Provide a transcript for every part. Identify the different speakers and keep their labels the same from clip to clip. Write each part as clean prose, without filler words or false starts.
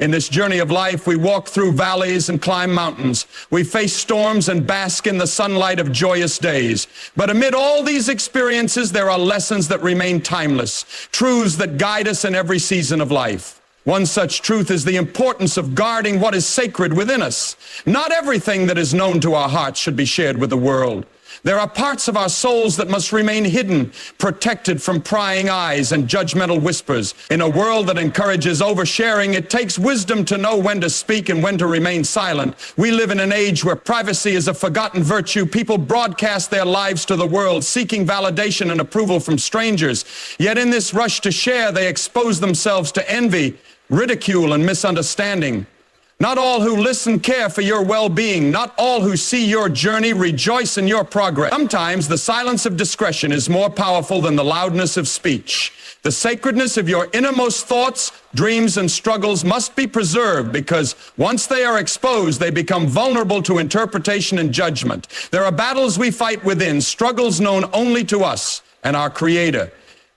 Speaker 1: In this journey of life, we walk through valleys and climb mountains. We face storms and bask in the sunlight of joyous days. But amid all these experiences, there are lessons that remain timeless, truths that guide us in every season of life. One such truth is the importance of guarding what is sacred within us. Not everything that is known to our hearts should be shared with the world. There are parts of our souls that must remain hidden, protected from prying eyes and judgmental whispers. In a world that encourages oversharing, it takes wisdom to know when to speak and when to remain silent. We live in an age where privacy is a forgotten virtue. People broadcast their lives to the world, seeking validation and approval from strangers. Yet in this rush to share, they expose themselves to envy, ridicule, and misunderstanding. Not all who listen care for your well-being. Not all who see your journey rejoice in your progress. Sometimes the silence of discretion is more powerful than the loudness of speech. The sacredness of your innermost thoughts, dreams, and struggles must be preserved, because once they are exposed, they become vulnerable to interpretation and judgment. There are battles we fight within, struggles known only to us and our Creator.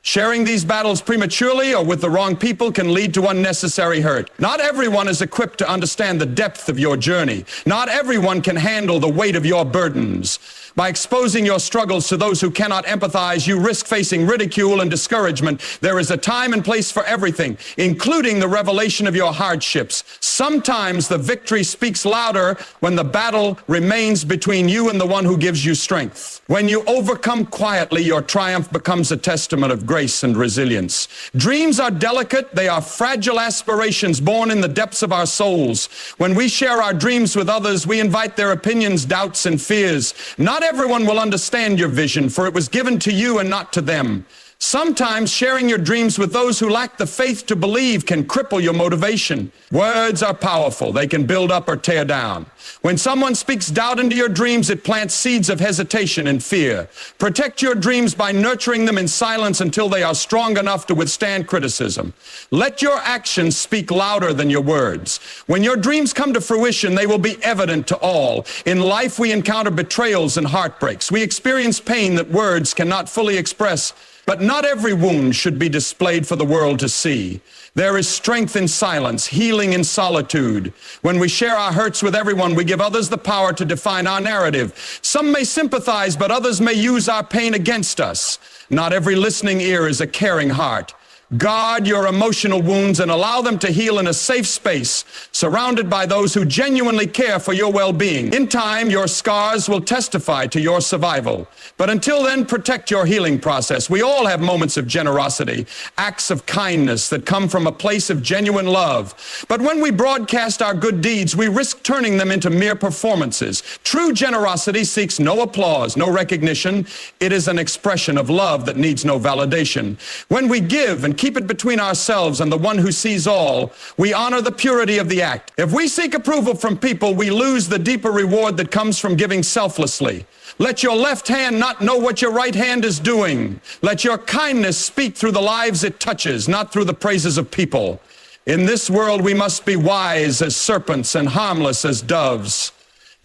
Speaker 1: Sharing these battles prematurely or with the wrong people can lead to unnecessary hurt. Not everyone is equipped to understand the depth of your journey. Not everyone can handle the weight of your burdens. By exposing your struggles to those who cannot empathize, you risk facing ridicule and discouragement. There is a time and place for everything, including the revelation of your hardships. Sometimes the victory speaks louder when the battle remains between you and the one who gives you strength. When you overcome quietly, your triumph becomes a testament of grace and resilience. Dreams are delicate. They are fragile aspirations born in the depths of our souls. When we share our dreams with others, we invite their opinions, doubts, and fears. Not everyone will understand your vision, for it was given to you and not to them. Sometimes sharing your dreams with those who lack the faith to believe can cripple your motivation. Words are powerful. They can build up or tear down. When someone speaks doubt into your dreams, it plants seeds of hesitation and fear. Protect your dreams by nurturing them in silence until they are strong enough to withstand criticism. Let your actions speak louder than your words. When your dreams come to fruition, they will be evident to all. In life, we encounter betrayals and heartbreaks. We experience pain that words cannot fully express. But not every wound should be displayed for the world to see. There is strength in silence, healing in solitude. When we share our hurts with everyone, we give others the power to define our narrative. Some may sympathize, but others may use our pain against us. Not every listening ear is a caring heart. Guard your emotional wounds and allow them to heal in a safe space, surrounded by those who genuinely care for your well-being. In time, your scars will testify to your survival. But until then, protect your healing process. We all have moments of generosity, acts of kindness that come from a place of genuine love. But when we broadcast our good deeds, we risk turning them into mere performances. True generosity seeks no applause, no recognition. It is an expression of love that needs no validation. When we give and keep it between ourselves and the one who sees all, we honor the purity of the act. If we seek approval from people, we lose the deeper reward that comes from giving selflessly. Let your left hand not know what your right hand is doing. Let your kindness speak through the lives it touches, not through the praises of people. In this world, we must be wise as serpents and harmless as doves.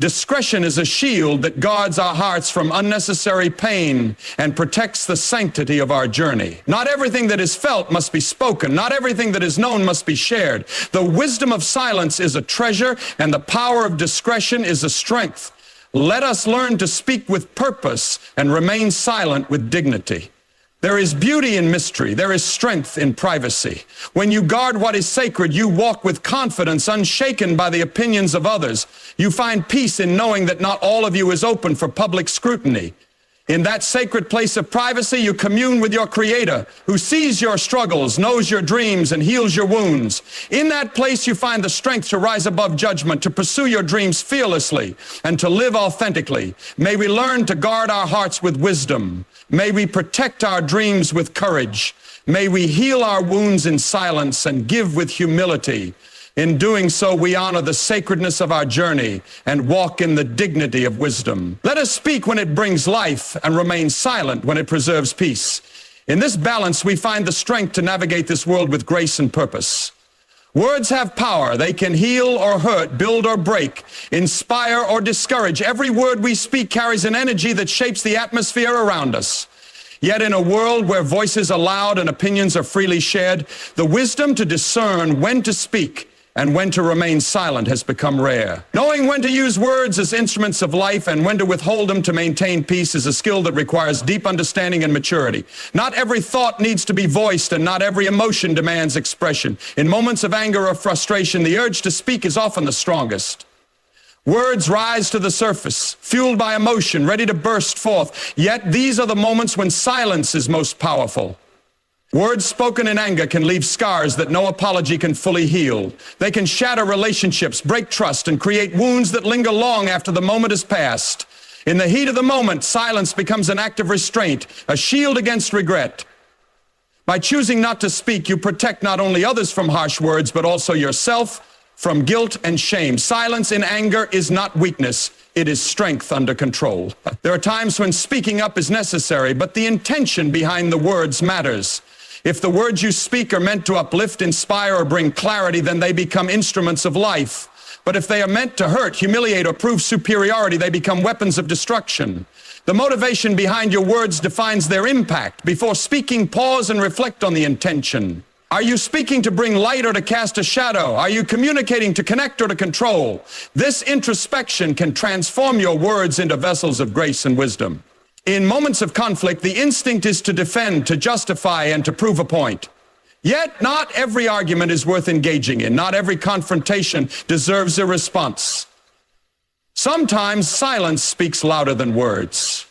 Speaker 1: Discretion is a shield that guards our hearts from unnecessary pain and protects the sanctity of our journey. Not everything that is felt must be spoken. Not everything that is known must be shared. The wisdom of silence is a treasure, and the power of discretion is a strength. Let us learn to speak with purpose and remain silent with dignity. There is beauty in mystery. There is strength in privacy. When you guard what is sacred, you walk with confidence, unshaken by the opinions of others. You find peace in knowing that not all of you is open for public scrutiny. In that sacred place of privacy, you commune with your Creator, who sees your struggles, knows your dreams, and heals your wounds. In that place, you find the strength to rise above judgment, to pursue your dreams fearlessly, and to live authentically. May we learn to guard our hearts with wisdom. May we protect our dreams with courage. May we heal our wounds in silence and give with humility. In doing so, we honor the sacredness of our journey and walk in the dignity of wisdom. Let us speak when it brings life and remain silent when it preserves peace. In this balance, we find the strength to navigate this world with grace and purpose. Words have power. They can heal or hurt, build or break, inspire or discourage. Every word we speak carries an energy that shapes the atmosphere around us. Yet in a world where voices are loud and opinions are freely shared, the wisdom to discern when to speak and when to remain silent has become rare. Knowing when to use words as instruments of life and when to withhold them to maintain peace is a skill that requires deep understanding and maturity. Not every thought needs to be voiced, and not every emotion demands expression. In moments of anger or frustration, the urge to speak is often the strongest. Words rise to the surface, fueled by emotion, ready to burst forth. Yet these are the moments when silence is most powerful. Words spoken in anger can leave scars that no apology can fully heal. They can shatter relationships, break trust, and create wounds that linger long after the moment has passed. In the heat of the moment, silence becomes an act of restraint, a shield against regret. By choosing not to speak, you protect not only others from harsh words, but also yourself from guilt and shame. Silence in anger is not weakness. It is strength under control. There are times when speaking up is necessary, but the intention behind the words matters. If the words you speak are meant to uplift, inspire, or bring clarity, then they become instruments of life. But if they are meant to hurt, humiliate, or prove superiority, they become weapons of destruction. The motivation behind your words defines their impact. Before speaking, pause and reflect on the intention. Are you speaking to bring light or to cast a shadow? Are you communicating to connect or to control? This introspection can transform your words into vessels of grace and wisdom. In moments of conflict, the instinct is to defend, to justify, and to prove a point. Yet, not every argument is worth engaging in. Not every confrontation deserves a response. Sometimes silence speaks louder than words.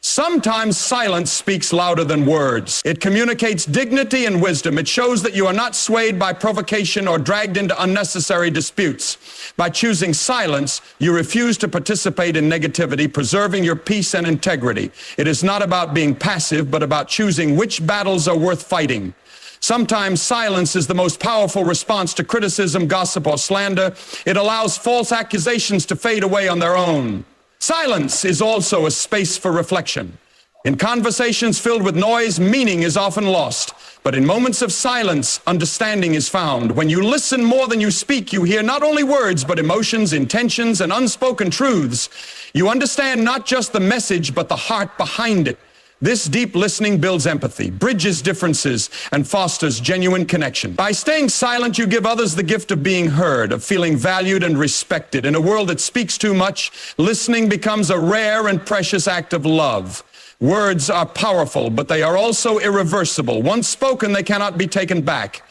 Speaker 1: Sometimes silence speaks louder than words. It communicates dignity and wisdom. It shows that you are not swayed by provocation or dragged into unnecessary disputes. By choosing silence, you refuse to participate in negativity, preserving your peace and integrity. It is not about being passive, but about choosing which battles are worth fighting. Sometimes silence is the most powerful response to criticism, gossip, or slander. It allows false accusations to fade away on their own. Silence is also a space for reflection. In conversations filled with noise, meaning is often lost. But in moments of silence, understanding is found. When you listen more than you speak, you hear not only words, but emotions, intentions, and unspoken truths. You understand not just the message, but the heart behind it. This deep listening builds empathy, bridges differences, and fosters genuine connection. By staying silent, you give others the gift of being heard, of feeling valued and respected. In a world that speaks too much, listening becomes a rare and precious act of love. Words are powerful, but they are also irreversible. Once spoken, they cannot be taken back.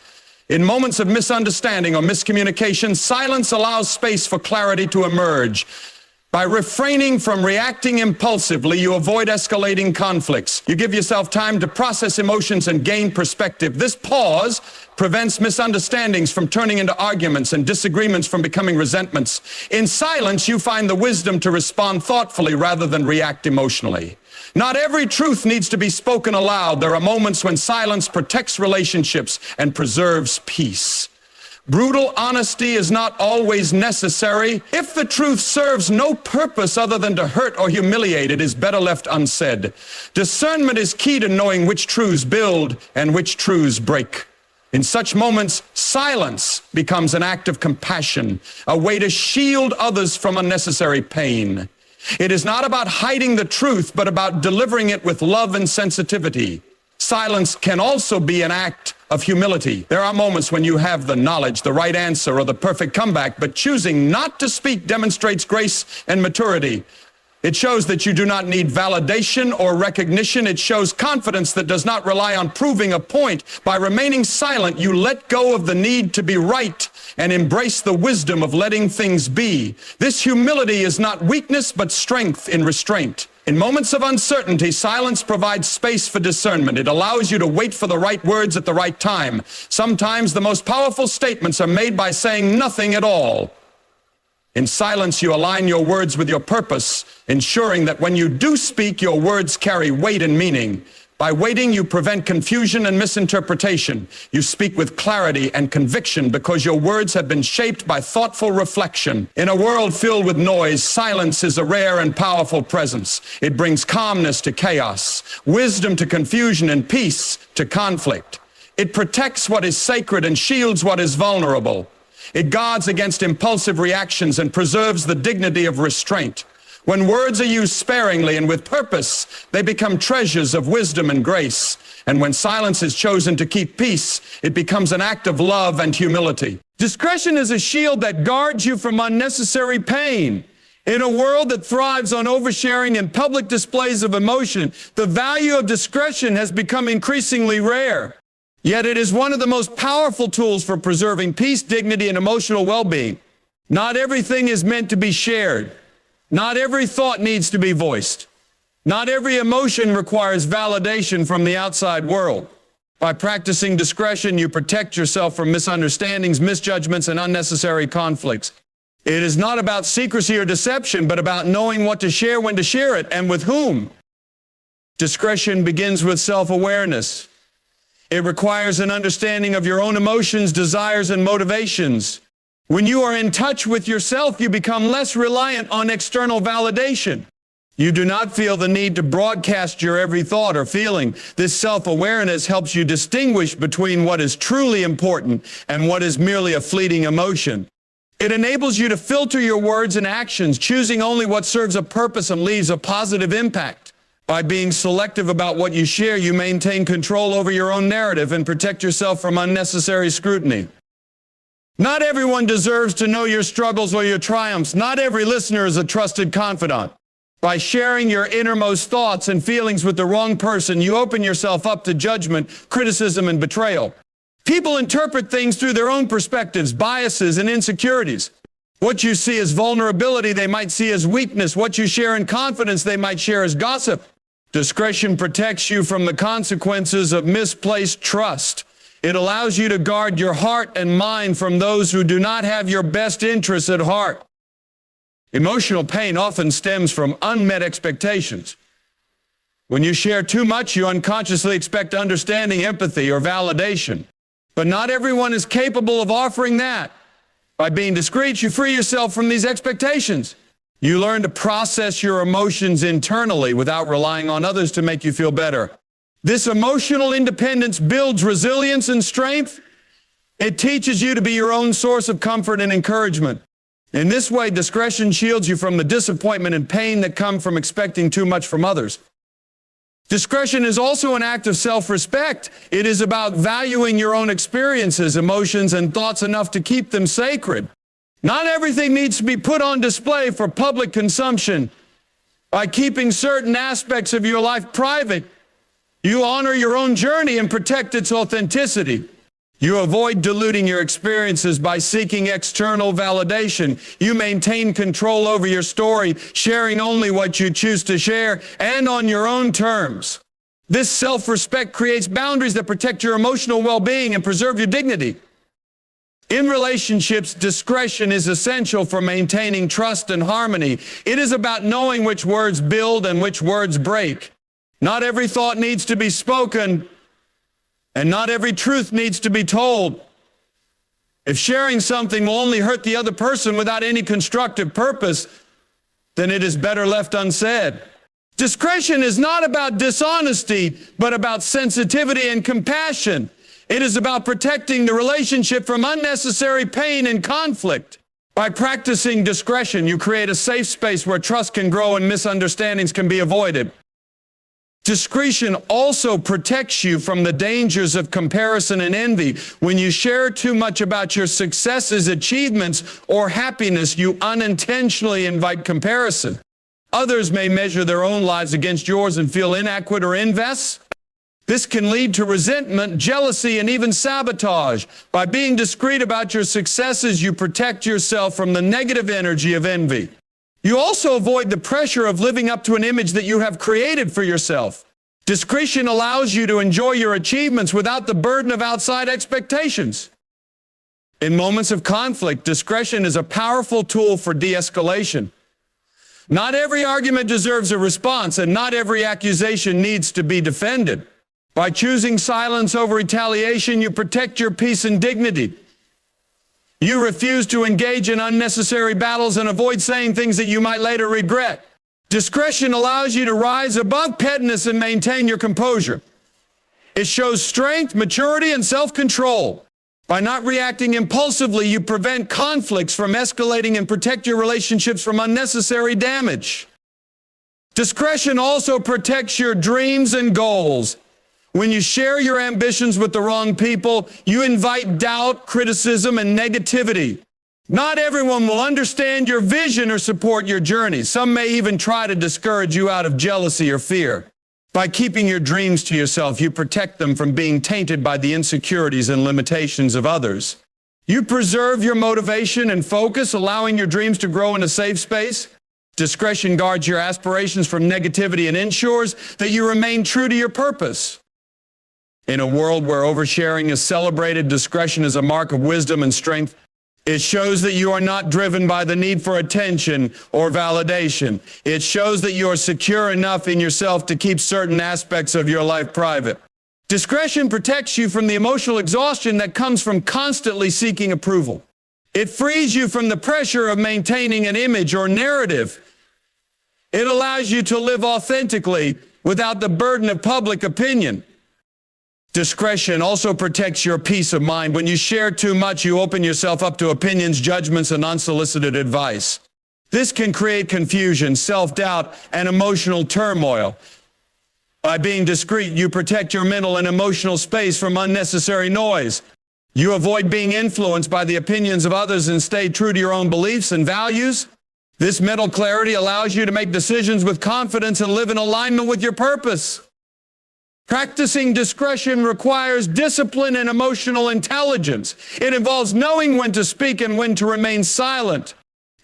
Speaker 1: In moments of misunderstanding or miscommunication, silence allows space for clarity to emerge. By refraining from reacting impulsively, you avoid escalating conflicts. You give yourself time to process emotions and gain perspective. This pause prevents misunderstandings from turning into arguments and disagreements from becoming resentments. In silence, you find the wisdom to respond thoughtfully rather than react emotionally. Not every truth needs to be spoken aloud. There are moments when silence protects relationships and preserves peace. Brutal honesty is not always necessary. If the truth serves no purpose other than to hurt or humiliate, it is better left unsaid. Discernment is key to knowing which truths build and which truths break. In such moments, silence becomes an act of compassion, a way to shield others from unnecessary pain. It is not about hiding the truth, but about delivering it with love and sensitivity. Silence can also be an act of humility. There are moments when you have the knowledge, the right answer, or the perfect comeback, but choosing not to speak demonstrates grace and maturity. It shows that you do not need validation or recognition. It shows confidence that does not rely on proving a point. By remaining silent, you let go of the need to be right and embrace the wisdom of letting things be. This humility is not weakness, but strength in restraint. In moments of uncertainty, silence provides space for discernment. It allows you to wait for the right words at the right time. Sometimes the most powerful statements are made by saying nothing at all. In silence, you align your words with your purpose, ensuring that when you do speak, your words carry weight and meaning. By waiting, you prevent confusion and misinterpretation. You speak with clarity and conviction because your words have been shaped by thoughtful reflection. In a world filled with noise, silence is a rare and powerful presence. It brings calmness to chaos, wisdom to confusion, and peace to conflict. It protects what is sacred and shields what is vulnerable. It guards against impulsive reactions and preserves the dignity of restraint. When words are used sparingly and with purpose, they become treasures of wisdom and grace. And when silence is chosen to keep peace, it becomes an act of love and humility. Discretion is a shield that guards you from unnecessary pain. In a world that thrives on oversharing and public displays of emotion, the value of discretion has become increasingly rare. Yet it is one of the most powerful tools for preserving peace, dignity, and emotional well-being. Not everything is meant to be shared. Not every thought needs to be voiced. Not every emotion requires validation from the outside world. By practicing discretion, you protect yourself from misunderstandings, misjudgments, and unnecessary conflicts. It is not about secrecy or deception, but about knowing what to share, when to share it, and with whom. Discretion begins with self-awareness. It requires an understanding of your own emotions, desires, and motivations. When you are in touch with yourself, you become less reliant on external validation. You do not feel the need to broadcast your every thought or feeling. This self-awareness helps you distinguish between what is truly important and what is merely a fleeting emotion. It enables you to filter your words and actions, choosing only what serves a purpose and leaves a positive impact. By being selective about what you share, you maintain control over your own narrative and protect yourself from unnecessary scrutiny. Not everyone deserves to know your struggles or your triumphs. Not every listener is a trusted confidant. By sharing your innermost thoughts and feelings with the wrong person, you open yourself up to judgment, criticism, and betrayal. People interpret things through their own perspectives, biases, and insecurities. What you see as vulnerability, they might see as weakness. What you share in confidence, they might share as gossip. Discretion protects you from the consequences of misplaced trust. It allows you to guard your heart and mind from those who do not have your best interests at heart. Emotional pain often stems from unmet expectations. When you share too much, you unconsciously expect understanding, empathy, or validation. But not everyone is capable of offering that. By being discreet, you free yourself from these expectations. You learn to process your emotions internally without relying on others to make you feel better. This emotional independence builds resilience and strength. It teaches you to be your own source of comfort and encouragement. In this way, discretion shields you from the disappointment and pain that come from expecting too much from others. Discretion is also an act of self-respect. It is about valuing your own experiences, emotions, and thoughts enough to keep them sacred. Not everything needs to be put on display for public consumption. By keeping certain aspects of your life private, you honor your own journey and protect its authenticity. You avoid diluting your experiences by seeking external validation. You maintain control over your story, sharing only what you choose to share and on your own terms. This self-respect creates boundaries that protect your emotional well-being and preserve your dignity. In relationships, discretion is essential for maintaining trust and harmony. It is about knowing which words build and which words break. Not every thought needs to be spoken, and not every truth needs to be told. If sharing something will only hurt the other person without any constructive purpose, then it is better left unsaid. Discretion is not about dishonesty, but about sensitivity and compassion. It is about protecting the relationship from unnecessary pain and conflict. By practicing discretion, you create a safe space where trust can grow and misunderstandings can be avoided. Discretion also protects you from the dangers of comparison and envy. When you share too much about your successes, achievements, or happiness, you unintentionally invite comparison. Others may measure their own lives against yours and feel inadequate or envious. This can lead to resentment, jealousy, and even sabotage. By being discreet about your successes, you protect yourself from the negative energy of envy. You also avoid the pressure of living up to an image that you have created for yourself. Discretion allows you to enjoy your achievements without the burden of outside expectations. In moments of conflict, discretion is a powerful tool for de-escalation. Not every argument deserves a response, and not every accusation needs to be defended. By choosing silence over retaliation, you protect your peace and dignity. You refuse to engage in unnecessary battles and avoid saying things that you might later regret. Discretion allows you to rise above pettiness and maintain your composure. It shows strength, maturity, and self-control. By not reacting impulsively, you prevent conflicts from escalating and protect your relationships from unnecessary damage. Discretion also protects your dreams and goals. When you share your ambitions with the wrong people, you invite doubt, criticism, and negativity. Not everyone will understand your vision or support your journey. Some may even try to discourage you out of jealousy or fear. By keeping your dreams to yourself, you protect them from being tainted by the insecurities and limitations of others. You preserve your motivation and focus, allowing your dreams to grow in a safe space. Discretion guards your aspirations from negativity and ensures that you remain true to your purpose. In a world where oversharing is celebrated, discretion is a mark of wisdom and strength. It shows that you are not driven by the need for attention or validation. It shows that you are secure enough in yourself to keep certain aspects of your life private. Discretion protects you from the emotional exhaustion that comes from constantly seeking approval. It frees you from the pressure of maintaining an image or narrative. It allows you to live authentically without the burden of public opinion. Discretion also protects your peace of mind. When you share too much, you open yourself up to opinions, judgments, and unsolicited advice. This can create confusion, self-doubt, and emotional turmoil. By being discreet, you protect your mental and emotional space from unnecessary noise. You avoid being influenced by the opinions of others and stay true to your own beliefs and values. This mental clarity allows you to make decisions with confidence and live in alignment with your purpose. Practicing discretion requires discipline and emotional intelligence. It involves knowing when to speak and when to remain silent.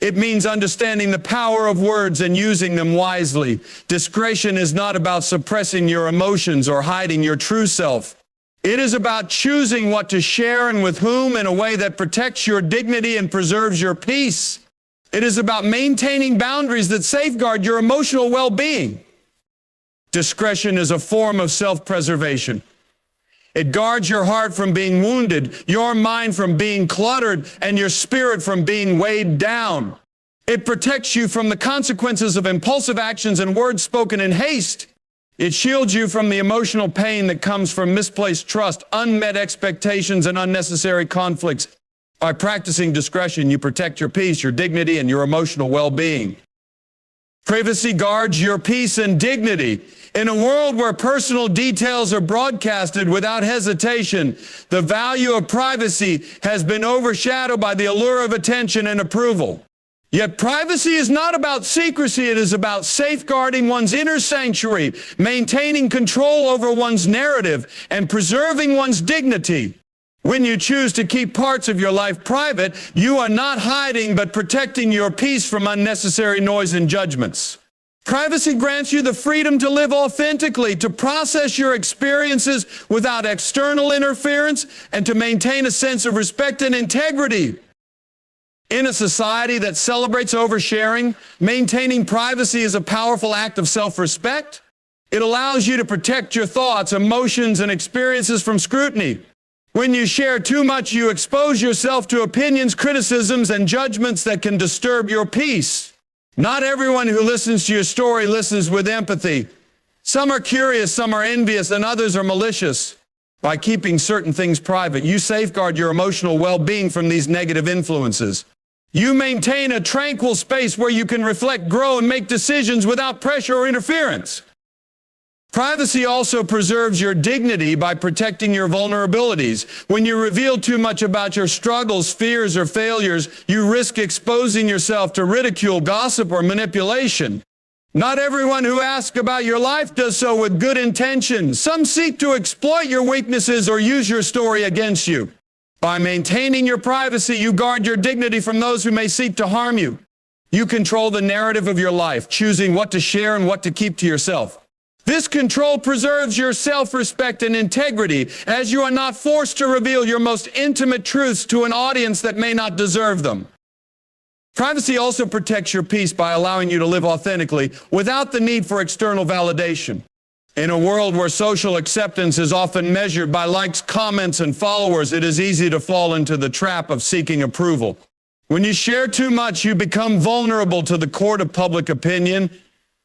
Speaker 1: It means understanding the power of words and using them wisely. Discretion is not about suppressing your emotions or hiding your true self. It is about choosing what to share and with whom in a way that protects your dignity and preserves your peace. It is about maintaining boundaries that safeguard your emotional well-being. Discretion is a form of self-preservation. It guards your heart from being wounded, your mind from being cluttered, and your spirit from being weighed down. It protects you from the consequences of impulsive actions and words spoken in haste. It shields you from the emotional pain that comes from misplaced trust, unmet expectations, and unnecessary conflicts. By practicing discretion, you protect your peace, your dignity, and your emotional well-being. Privacy guards your peace and dignity. In a world where personal details are broadcasted without hesitation, the value of privacy has been overshadowed by the allure of attention and approval. Yet privacy is not about secrecy, it is about safeguarding one's inner sanctuary, maintaining control over one's narrative, and preserving one's dignity. When you choose to keep parts of your life private, you are not hiding but protecting your peace from unnecessary noise and judgments. Privacy grants you the freedom to live authentically, to process your experiences without external interference, and to maintain a sense of respect and integrity. In a society that celebrates oversharing, maintaining privacy is a powerful act of self-respect. It allows you to protect your thoughts, emotions, and experiences from scrutiny. When you share too much, you expose yourself to opinions, criticisms, and judgments that can disturb your peace. Not everyone who listens to your story listens with empathy. Some are curious, some are envious, and others are malicious. By keeping certain things private, you safeguard your emotional well-being from these negative influences. You maintain a tranquil space where you can reflect, grow, and make decisions without pressure or interference. Privacy also preserves your dignity by protecting your vulnerabilities. When you reveal too much about your struggles, fears, or failures, you risk exposing yourself to ridicule, gossip, or manipulation. Not everyone who asks about your life does so with good intention. Some seek to exploit your weaknesses or use your story against you. By maintaining your privacy, you guard your dignity from those who may seek to harm you. You control the narrative of your life, choosing what to share and what to keep to yourself. This control preserves your self-respect and integrity, as you are not forced to reveal your most intimate truths to an audience that may not deserve them. Privacy also protects your peace by allowing you to live authentically without the need for external validation. In a world where social acceptance is often measured by likes, comments, and followers, it is easy to fall into the trap of seeking approval. When you share too much, you become vulnerable to the court of public opinion,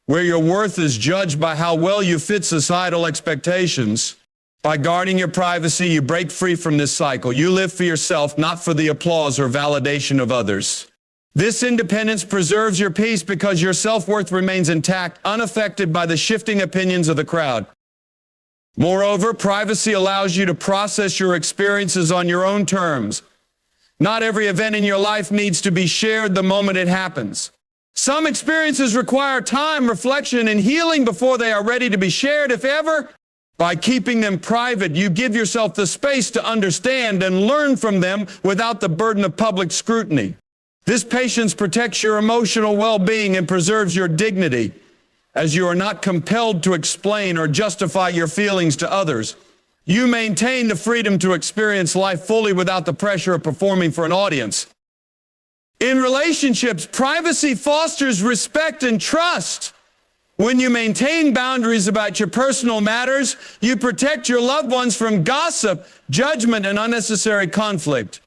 Speaker 1: where your worth is judged by how well you fit societal expectations. By guarding your privacy, you break free from this cycle. You live for yourself, not for the applause or validation of others. This independence preserves your peace because your self-worth remains intact, unaffected by the shifting opinions of the crowd. Moreover, privacy allows you to process your experiences on your own terms. Not every event in your life needs to be shared the moment it happens. Some experiences require time, reflection, and healing before they are ready to be shared, if ever. By keeping them private, you give yourself the space to understand and learn from them without the burden of public scrutiny. This patience protects your emotional well-being and preserves your dignity, as you are not compelled to explain or justify your feelings to others. You maintain the freedom to experience life fully without the pressure of performing for an audience. In relationships, privacy fosters respect and trust. When you maintain boundaries about your personal matters, you protect your loved ones from gossip, judgment, and unnecessary conflict.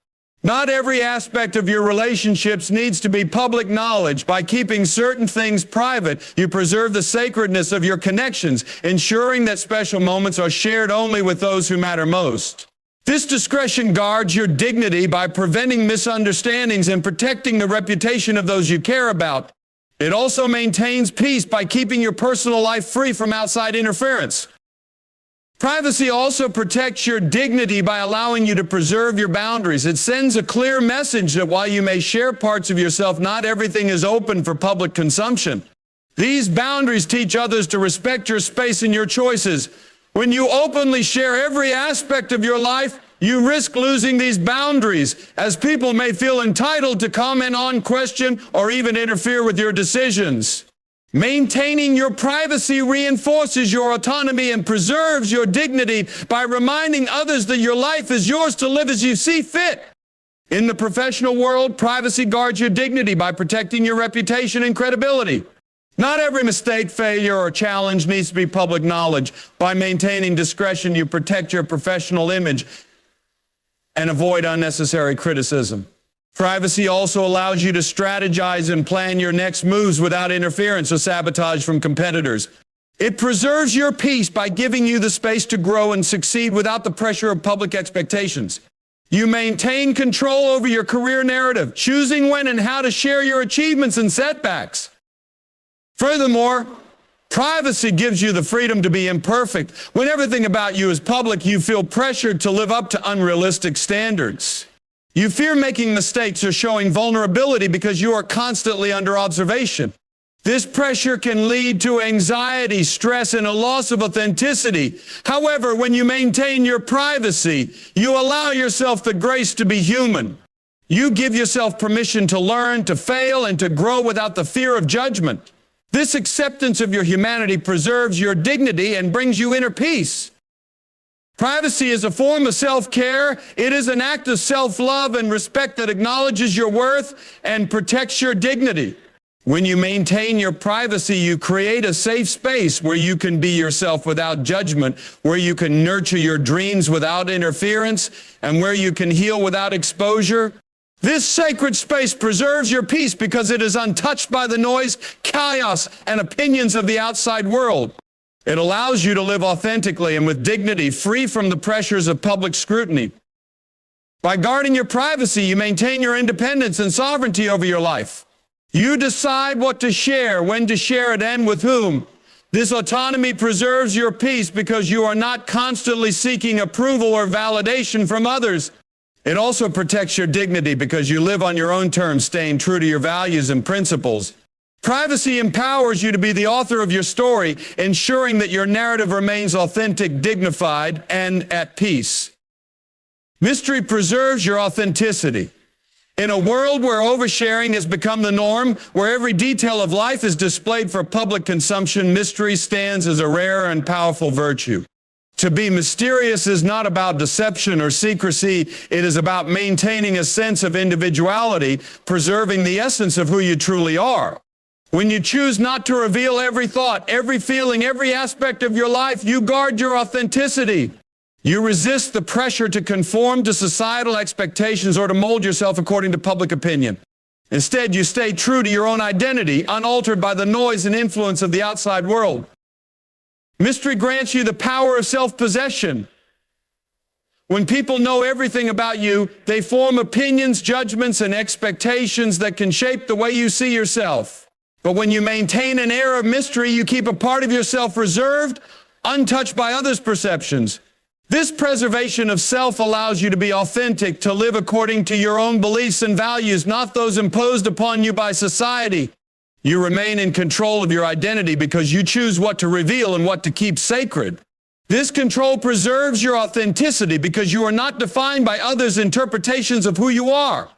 Speaker 1: Not every aspect of your relationships needs to be public knowledge. By keeping certain things private, you preserve the sacredness of your connections, ensuring that special moments are shared only with those who matter most. This discretion guards your dignity by preventing misunderstandings and protecting the reputation of those you care about. It also maintains peace by keeping your personal life free from outside interference. Privacy also protects your dignity by allowing you to preserve your boundaries. It sends a clear message that while you may share parts of yourself, not everything is open for public consumption. These boundaries teach others to respect your space and your choices. When you openly share every aspect of your life, you risk losing these boundaries, as people may feel entitled to comment on, question, or even interfere with your decisions. Maintaining your privacy reinforces your autonomy and preserves your dignity by reminding others that your life is yours to live as you see fit. In the professional world, privacy guards your dignity by protecting your reputation and credibility. Not every mistake, failure, or challenge needs to be public knowledge. By maintaining discretion, you protect your professional image and avoid unnecessary criticism. Privacy also allows you to strategize and plan your next moves without interference or sabotage from competitors. It preserves your peace by giving you the space to grow and succeed without the pressure of public expectations. You maintain control over your career narrative, choosing when and how to share your achievements and setbacks. Furthermore, privacy gives you the freedom to be imperfect. When everything about you is public, you feel pressured to live up to unrealistic standards. You fear making mistakes or showing vulnerability because you are constantly under observation. This pressure can lead to anxiety, stress, and a loss of authenticity. However, when you maintain your privacy, you allow yourself the grace to be human. You give yourself permission to learn, to fail, and to grow without the fear of judgment. This acceptance of your humanity preserves your dignity and brings you inner peace. Privacy is a form of self-care. It is an act of self-love and respect that acknowledges your worth and protects your dignity. When you maintain your privacy, you create a safe space where you can be yourself without judgment, where you can nurture your dreams without interference, and where you can heal without exposure. This sacred space preserves your peace because it is untouched by the noise, chaos, and opinions of the outside world. It allows you to live authentically and with dignity, free from the pressures of public scrutiny. By guarding your privacy, you maintain your independence and sovereignty over your life. You decide what to share, when to share it, and with whom. This autonomy preserves your peace because you are not constantly seeking approval or validation from others. It also protects your dignity because you live on your own terms, staying true to your values and principles. Privacy empowers you to be the author of your story, ensuring that your narrative remains authentic, dignified, and at peace. Mystery preserves your authenticity. In a world where oversharing has become the norm, where every detail of life is displayed for public consumption, mystery stands as a rare and powerful virtue. To be mysterious is not about deception or secrecy. It is about maintaining a sense of individuality, preserving the essence of who you truly are. When you choose not to reveal every thought, every feeling, every aspect of your life, you guard your authenticity. You resist the pressure to conform to societal expectations or to mold yourself according to public opinion. Instead, you stay true to your own identity, unaltered by the noise and influence of the outside world. Mystery grants you the power of self-possession. When people know everything about you, they form opinions, judgments, and expectations that can shape the way you see yourself. But when you maintain an air of mystery, you keep a part of yourself reserved, untouched by others' perceptions. This preservation of self allows you to be authentic, to live according to your own beliefs and values, not those imposed upon you by society. You remain in control of your identity because you choose what to reveal and what to keep sacred. This control preserves your authenticity because you are not defined by others' interpretations of who you are.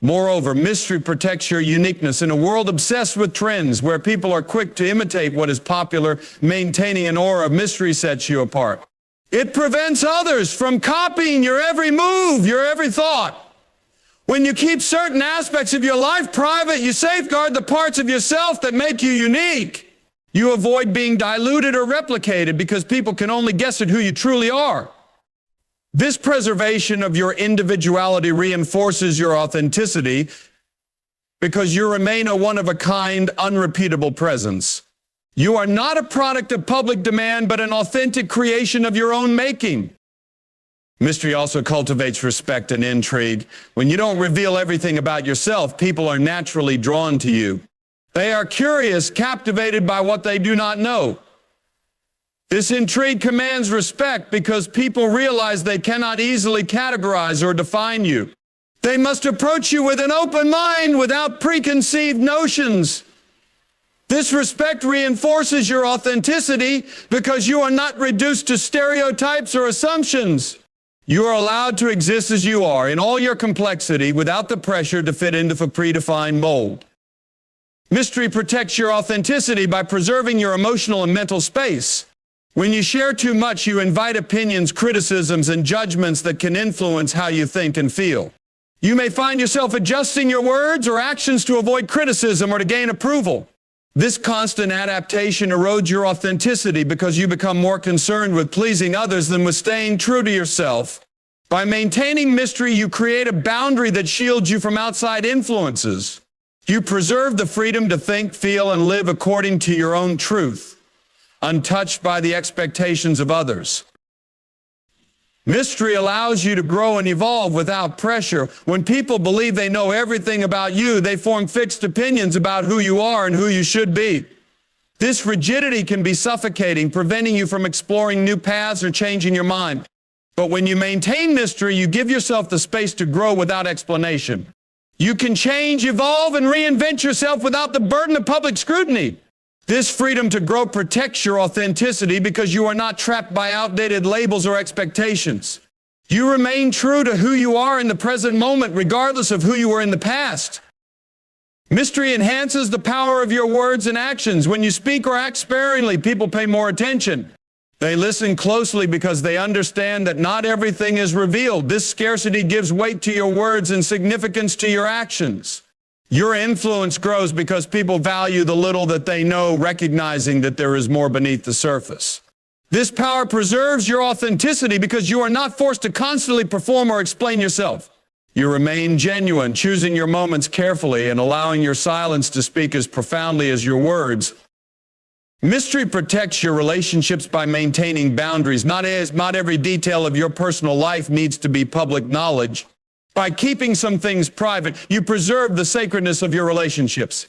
Speaker 1: Moreover, mystery protects your uniqueness. In a world obsessed with trends, where people are quick to imitate what is popular, maintaining an aura of mystery sets you apart. It prevents others from copying your every move, your every thought. When you keep certain aspects of your life private, you safeguard the parts of yourself that make you unique. You avoid being diluted or replicated because people can only guess at who you truly are. This preservation of your individuality reinforces your authenticity because you remain a one-of-a-kind, unrepeatable presence. You are not a product of public demand, but an authentic creation of your own making. Mystery also cultivates respect and intrigue. When you don't reveal everything about yourself, people are naturally drawn to you. They are curious, captivated by what they do not know. This intrigue commands respect because people realize they cannot easily categorize or define you. They must approach you with an open mind without preconceived notions. This respect reinforces your authenticity because you are not reduced to stereotypes or assumptions. You are allowed to exist as you are in all your complexity without the pressure to fit into a predefined mold. Mystery protects your authenticity by preserving your emotional and mental space. When you share too much, you invite opinions, criticisms, and judgments that can influence how you think and feel. You may find yourself adjusting your words or actions to avoid criticism or to gain approval. This constant adaptation erodes your authenticity because you become more concerned with pleasing others than with staying true to yourself. By maintaining mystery, you create a boundary that shields you from outside influences. You preserve the freedom to think, feel, and live according to your own truth, untouched by the expectations of others. Mystery allows you to grow and evolve without pressure. When people believe they know everything about you, they form fixed opinions about who you are and who you should be. This rigidity can be suffocating, preventing you from exploring new paths or changing your mind. But when you maintain mystery, you give yourself the space to grow without explanation. You can change, evolve, and reinvent yourself without the burden of public scrutiny. This freedom to grow protects your authenticity because you are not trapped by outdated labels or expectations. You remain true to who you are in the present moment, regardless of who you were in the past. Mystery enhances the power of your words and actions. When you speak or act sparingly, people pay more attention. They listen closely because they understand that not everything is revealed. This scarcity gives weight to your words and significance to your actions. Your influence grows because people value the little that they know, recognizing that there is more beneath the surface. This power preserves your authenticity because you are not forced to constantly perform or explain yourself. You remain genuine, choosing your moments carefully and allowing your silence to speak as profoundly as your words. Mystery protects your relationships by maintaining boundaries. Not every detail of your personal life needs to be public knowledge. By keeping some things private, you preserve the sacredness of your relationships.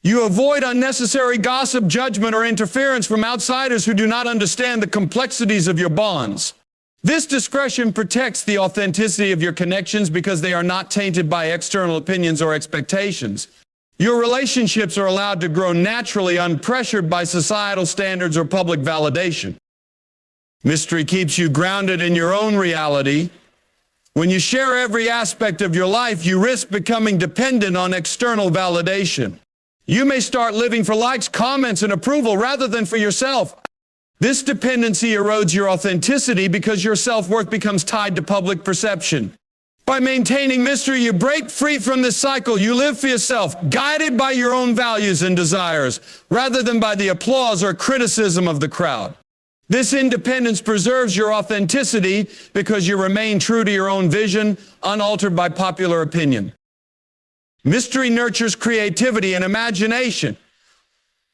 Speaker 1: You avoid unnecessary gossip, judgment, or interference from outsiders who do not understand the complexities of your bonds. This discretion protects the authenticity of your connections because they are not tainted by external opinions or expectations. Your relationships are allowed to grow naturally, unpressured by societal standards or public validation. Mystery keeps you grounded in your own reality. When you share every aspect of your life, you risk becoming dependent on external validation. You may start living for likes, comments, and approval rather than for yourself. This dependency erodes your authenticity because your self-worth becomes tied to public perception. By maintaining mystery, you break free from this cycle. You live for yourself, guided by your own values and desires, rather than by the applause or criticism of the crowd. This independence preserves your authenticity because you remain true to your own vision, unaltered by popular opinion. Mystery nurtures creativity and imagination.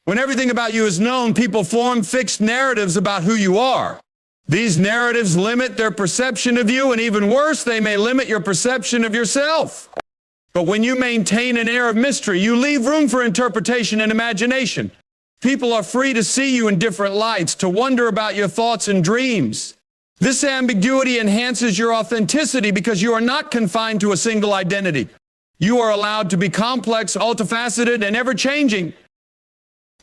Speaker 1: When everything about you is known, people form fixed narratives about who you are. These narratives limit their perception of you, and even worse, they may limit your perception of yourself. But when you maintain an air of mystery, you leave room for interpretation and imagination. People are free to see you in different lights, to wonder about your thoughts and dreams. This ambiguity enhances your authenticity because you are not confined to a single identity. You are allowed to be complex, multifaceted, and ever-changing.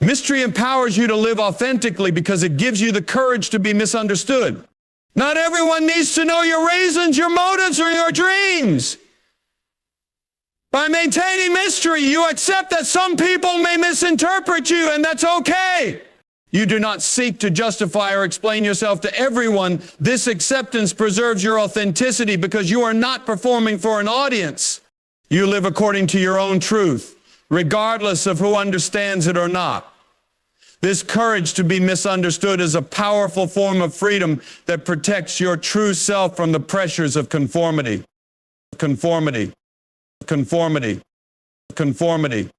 Speaker 1: Mystery empowers you to live authentically because it gives you the courage to be misunderstood. Not everyone needs to know your reasons, your motives, or your dreams. By maintaining mystery, you accept that some people may misinterpret you, and that's okay. You do not seek to justify or explain yourself to everyone. This acceptance preserves your authenticity because you are not performing for an audience. You live according to your own truth, regardless of who understands it or not. This courage to be misunderstood is a powerful form of freedom that protects your true self from the pressures of conformity. Conformity. Conformity. Conformity.